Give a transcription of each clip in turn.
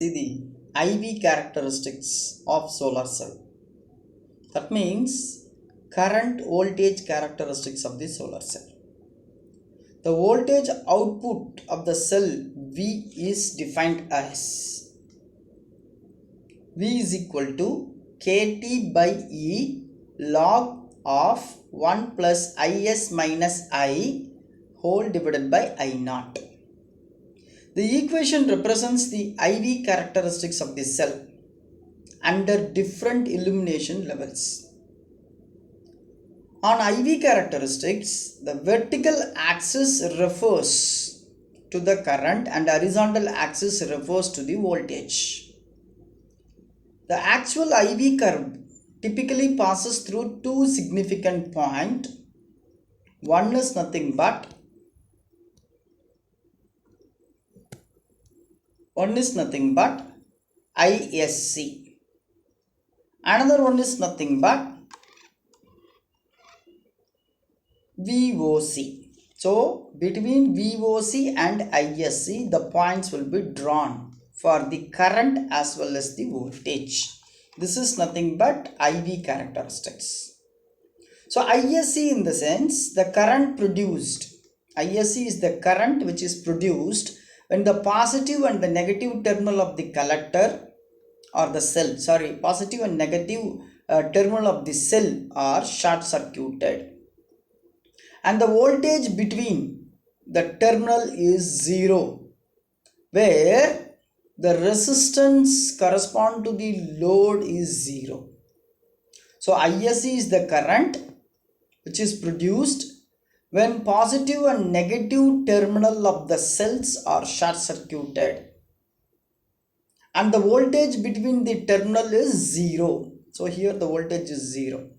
See the IV characteristics of solar cell. That means current voltage characteristics of the solar cell. The voltage output of the cell V is defined as V is equal to KT by E log of 1 plus Is minus I whole divided by I naught. The equation represents the IV characteristics of the cell under different illumination levels. On IV characteristics, the vertical axis refers to the current and horizontal axis refers to the voltage. The actual IV curve typically passes through two significant points. One is nothing but ISC. Another one is nothing but VOC. So between VOC and ISC, the points will be drawn for the current as well as the voltage. This is nothing but IV characteristics. So ISC in the sense the current produced. ISC is the current which is produced when the positive and the negative terminal of the collector or the cell, positive and negative terminal of the cell are short circuited. And the voltage between the terminal is 0, where the resistance correspond to the load is 0. So ISC is the current which is produced when positive and negative terminal of the cells are short circuited. And the voltage between the terminal is 0. So here the voltage is 0.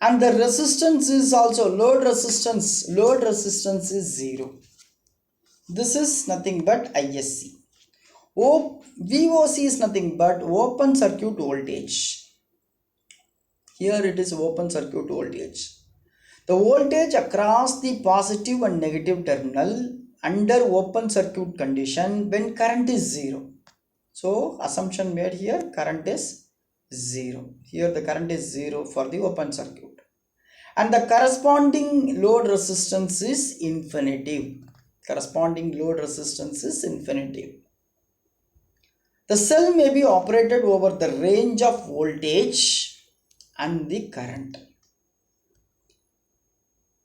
And the resistance is also load resistance is 0. This is nothing but ISC. VOC is nothing but open circuit voltage. Here it is open circuit voltage. The voltage across the positive and negative terminal under open circuit condition when current is 0. So assumption made here, current is 0. Here the current is 0 for the open circuit. And the corresponding load resistance is infinitive. The cell may be operated over the range of voltage and the current.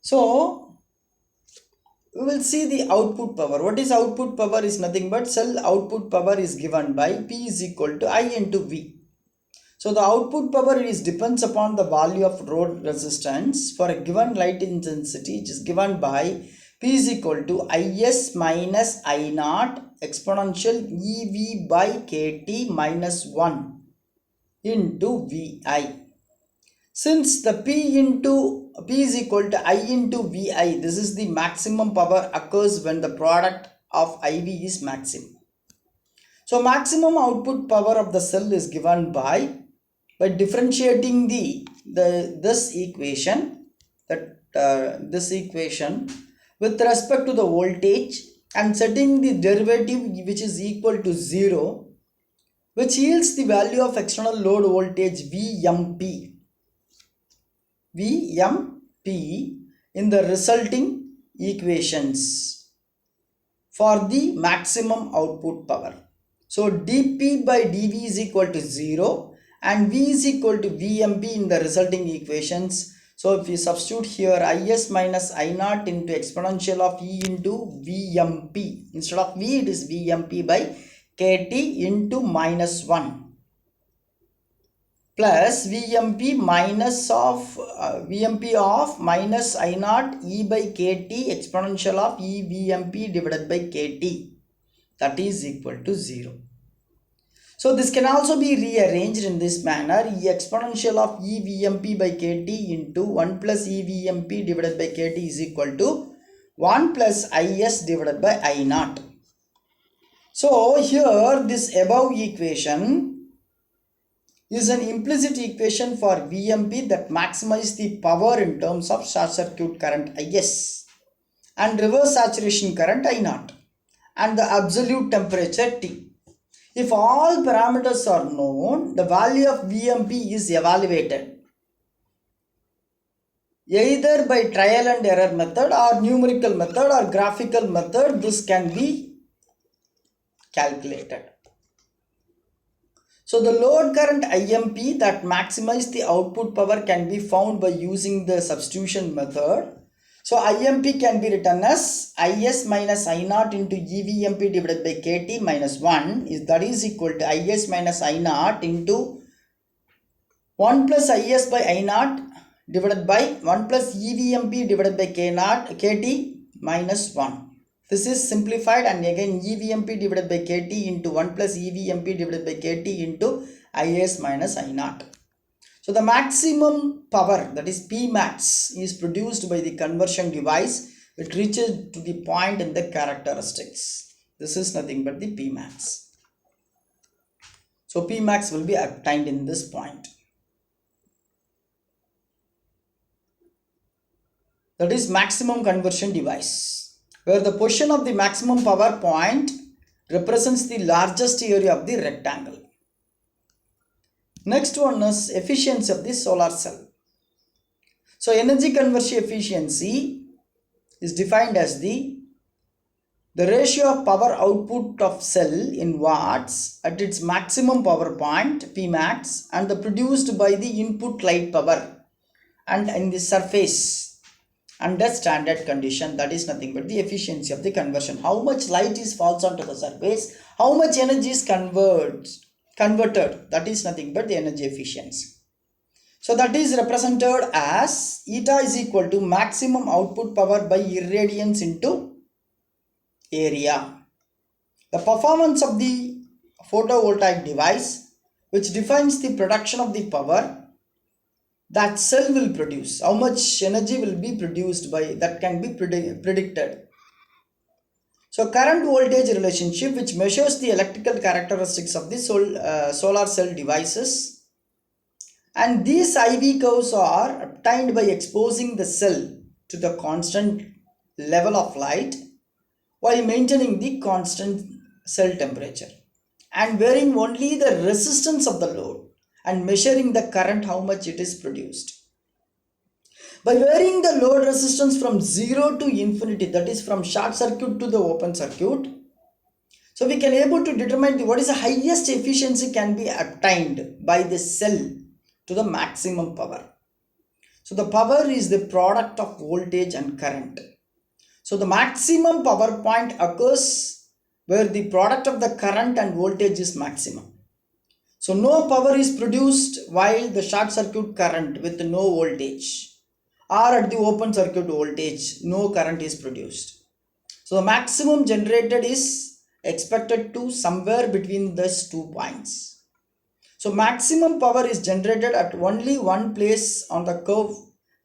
So we will see the output power. What is output power is nothing but cell output power is given by P is equal to I into V. So the output power depends upon the value of load resistance for a given light intensity, which is given by P is equal to Is minus I naught exponential EV by KT minus 1 into VI. Since the P is equal to I into VI, this is the maximum power occurs when the product of IV is maximum. So maximum output power of the cell is given by differentiating this equation with respect to the voltage and setting the derivative which is equal to 0, which yields the value of external load voltage VMP in the resulting equations for the maximum output power. So dP by dV is equal to 0 and V is equal to VMP in the resulting equations. So if we substitute here Is minus I naught into exponential of E into VMP, instead of V it is VMP by KT into minus 1 plus VMP of minus I naught E by KT exponential of E VMP divided by KT, that is equal to 0. So this can also be rearranged in this manner: E exponential of E VMP by KT into 1 plus E VMP divided by KT is equal to 1 plus Is divided by I naught. So here this above equation is an implicit equation for VMP that maximizes the power in terms of short circuit current Is and reverse saturation current I naught and the absolute temperature T. If all parameters are known, the value of VMP is evaluated either by trial and error method or numerical method or graphical method. This can be calculated. So the load current IMP that maximize the output power can be found by using the substitution method. So IMP can be written as IS minus I naught into EVMP divided by KT minus 1 that is equal to IS minus I naught into 1 plus IS by I naught divided by 1 plus EVMP divided by KT minus 1. This is simplified, and again EVMP divided by KT into 1 plus EVMP divided by KT into IS minus I naught. So the maximum power, that is P max, is produced by the conversion device. It reaches to the point in the characteristics. This is nothing but the P max. So P max will be obtained in this point. That is maximum conversion device, where the position of the maximum power point represents the largest area of the rectangle. Next one is efficiency of the solar cell. So energy conversion efficiency is defined as the ratio of power output of cell in watts at its maximum power point P max and the produced by the input light power and in the surface under standard condition. That is nothing but the efficiency of the conversion. How much light is falls onto the surface, how much energy is converted, that is nothing but the energy efficiency. So that is represented as eta is equal to maximum output power by irradiance into area. The performance of the photovoltaic device, which defines the production of the power that cell will produce, how much energy will be produced by that can be predicted. So current voltage relationship, which measures the electrical characteristics of the solar cell devices, and these IV curves are obtained by exposing the cell to the constant level of light while maintaining the constant cell temperature and varying only the resistance of the load and measuring the current, how much it is produced. By varying the load resistance from 0 to infinity, that is from short circuit to the open circuit, so we can able to determine what is the highest efficiency can be obtained by the cell to the maximum power. So the power is the product of voltage and current. So the maximum power point occurs where the product of the current and voltage is maximum. So no power is produced while the short circuit current with no voltage, or at the open circuit voltage no current is produced. So the maximum generated is expected to somewhere between these 2 points. So maximum power is generated at only one place on the curve,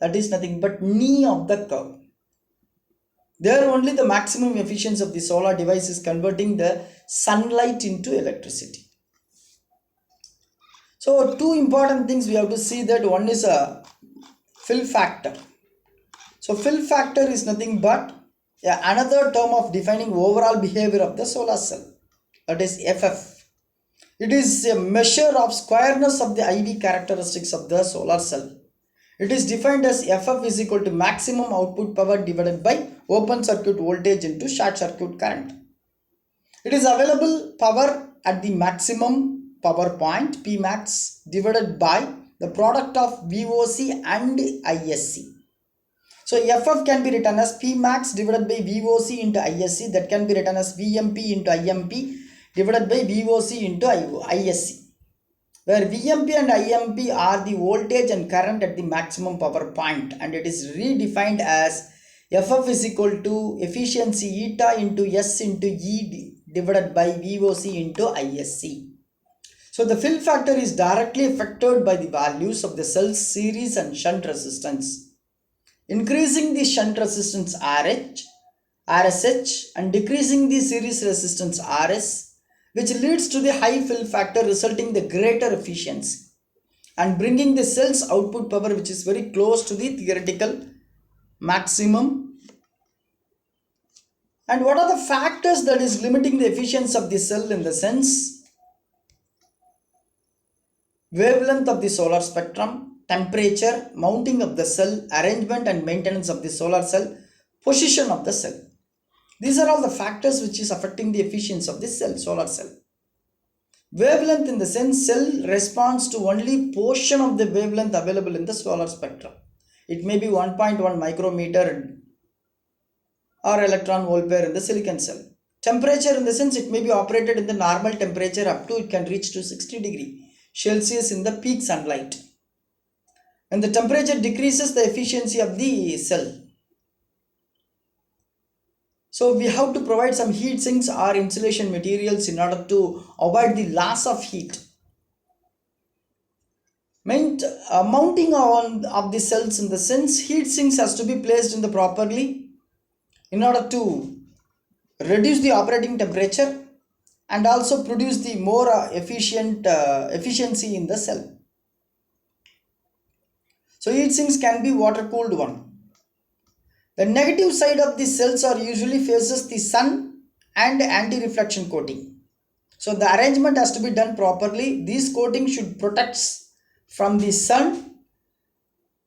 that is nothing but knee of the curve. There only the maximum efficiency of the solar device is converting the sunlight into electricity. So two important things we have to see, that one is a fill factor. So fill factor is nothing but another term of defining overall behavior of the solar cell, that is FF. It is a measure of squareness of the IV characteristics of the solar cell. It is defined as FF is equal to maximum output power divided by open circuit voltage into short circuit current. It is available power at the maximum power point P max divided by the product of VOC and ISC. So FF can be written as P max divided by VOC into ISC, that can be written as VMP into IMP divided by VOC into ISC, where VMP and IMP are the voltage and current at the maximum power point, and it is redefined as FF is equal to efficiency eta into S into E divided by VOC into ISC. So the fill factor is directly affected by the values of the cell's series and shunt resistance. Increasing the shunt resistance RSH and decreasing the series resistance RS, which leads to the high fill factor, resulting the greater efficiency and bringing the cell's output power which is very close to the theoretical maximum. And what are the factors that is limiting the efficiency of the cell in the sense? wavelength of the solar spectrum, temperature, mounting of the cell, arrangement and maintenance of the solar cell, position of the cell. These are all the factors which is affecting the efficiency of the cell, solar cell. Wavelength in the sense cell responds to only portion of the wavelength available in the solar spectrum. It may be 1.1 micrometer or electron volt pair in the silicon cell. Temperature in the sense it may be operated in the normal temperature up to it can reach to 60 degree Celsius in the peak sunlight. When the temperature decreases, the efficiency of the cell. So we have to provide some heat sinks or insulation materials in order to avoid the loss of heat. Mounting on of the cells in the sense heat sinks has to be placed in the properly in order to reduce the operating temperature and also produce the more efficiency in the cell. So heat sinks can be water cooled one. The negative side of the cells are usually faces the sun and anti-reflection coating. So the arrangement has to be done properly. These coating should protect from the sun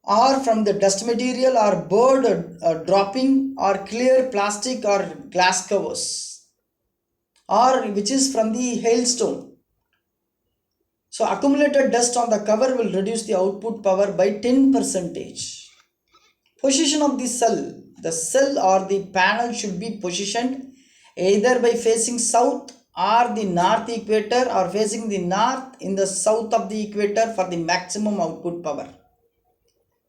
or from the dust material or bird dropping or clear plastic or glass covers or which is from the hailstone. So accumulated dust on the cover will reduce the output power by 10 percentage. Position of the cell. The cell or the panel should be positioned either by facing south or the north equator or facing the north in the south of the equator for the maximum output power.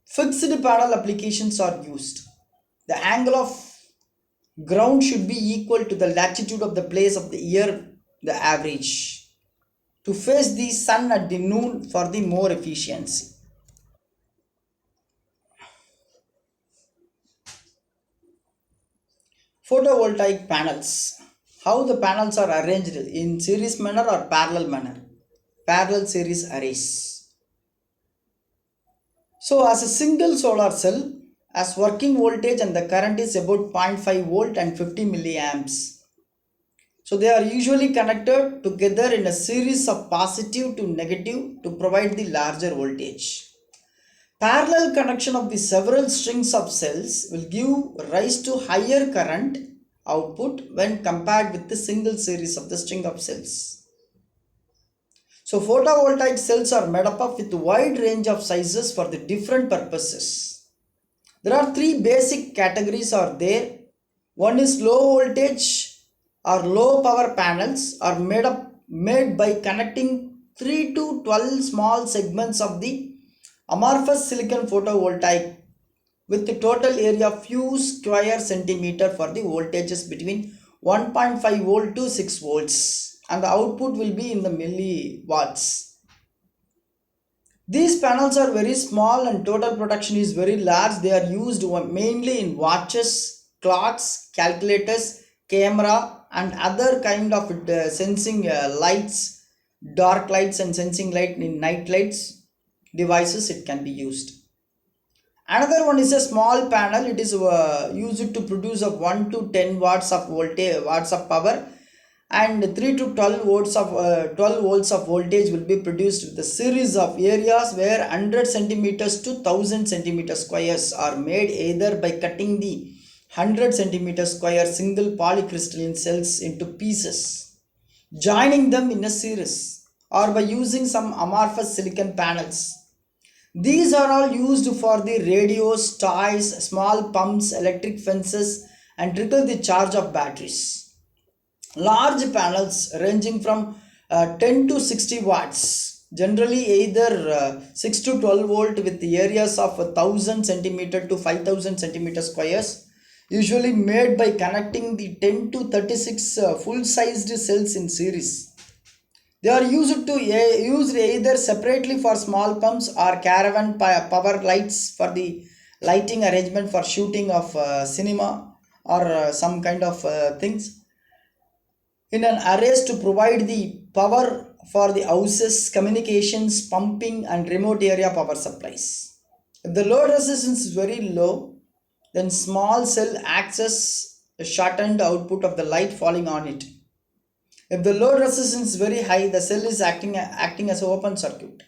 Fixed panel applications are used. The angle of ground should be equal to the latitude of the place of the year, the average, to face the sun at the noon for the more efficiency. Photovoltaic panels. How the panels are arranged in series manner or parallel manner. Parallel series arrays. So as a single solar cell as working voltage and the current is about 0.5 volt and 50 milliamps. So they are usually connected together in a series of positive to negative to provide the larger voltage. Parallel connection of the several strings of cells will give rise to higher current output when compared with the single series of the string of cells. So photovoltaic cells are made up of with wide range of sizes for the different purposes. There are three basic categories are there. One is low voltage or low power panels are made by connecting 3 to 12 small segments of the amorphous silicon photovoltaic with the total area of few square centimeter for the voltages between 1.5 volt to 6 volts and the output will be in the milliwatts. These panels are very small and total production is very large. They are used mainly in watches, clocks, calculators, camera and other kind of sensing lights, dark lights and sensing light in night lights devices it can be used. Another one is a small panel. It is used to produce a 1 to 10 watts of voltage, watts of power and 3 to 12 volts of voltage will be produced with a series of areas where 100 centimeters to 1000 centimeter squares are made either by cutting the 100 centimeter square single polycrystalline cells into pieces, joining them in a series or by using some amorphous silicon panels. These are all used for the radios, toys, small pumps, electric fences and trickle the charge of batteries. Large panels ranging from 10 to 60 watts, generally either 6 to 12 volt with the areas of 1000 centimeter to 5000 centimeter squares, usually made by connecting the 10 to 36 full-sized cells in series. They are used either separately for small pumps or caravan power lights for the lighting arrangement for shooting of cinema or some kind of things in an arrays to provide the power for the houses, communications, pumping and remote area power supplies. If the load resistance is very low, then small cell acts as a shortened output of the light falling on it. If the load resistance is very high, the cell is acting as an open circuit.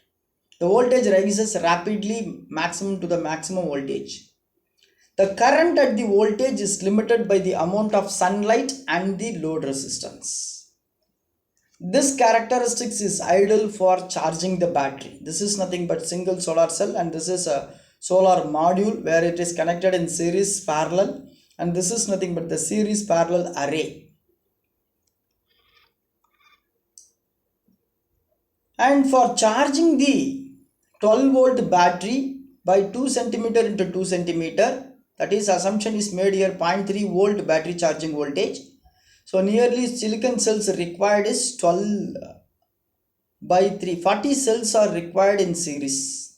The voltage rises rapidly maximum to the maximum voltage. The current at the voltage is limited by the amount of sunlight and the load resistance. This characteristics is ideal for charging the battery. This is nothing but single solar cell, and this is a solar module where it is connected in series parallel, and this is nothing but the series parallel array. And for charging the 12 volt battery by 2 centimeter into 2 centimeter, that is assumption is made here 0.3 volt battery charging voltage. So nearly silicon cells required is 12 by 3. 40 cells are required in series.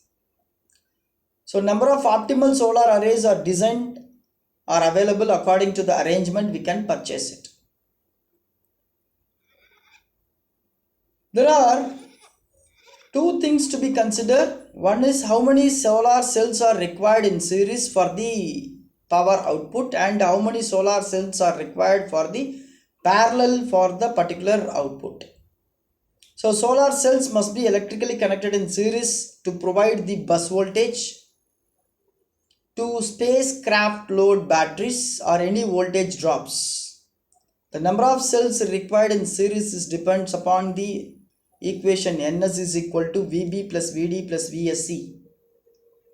So number of optimal solar arrays are designed are available according to the arrangement we can purchase it. There are two things to be considered. One is how many solar cells are required in series for the power output, and how many solar cells are required for the parallel for the particular output. So solar cells must be electrically connected in series to provide the bus voltage to spacecraft load batteries or any voltage drops. The number of cells required in series depends upon the equation Ns is equal to Vb plus Vd plus Vsc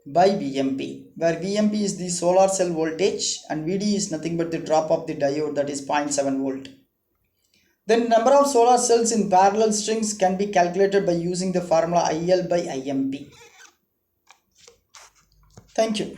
by Vmp, where Vmp is the solar cell voltage and Vd is nothing but the drop of the diode, that is 0.7 volt. Then number of solar cells in parallel strings can be calculated by using the formula IL by Imp. Thank you.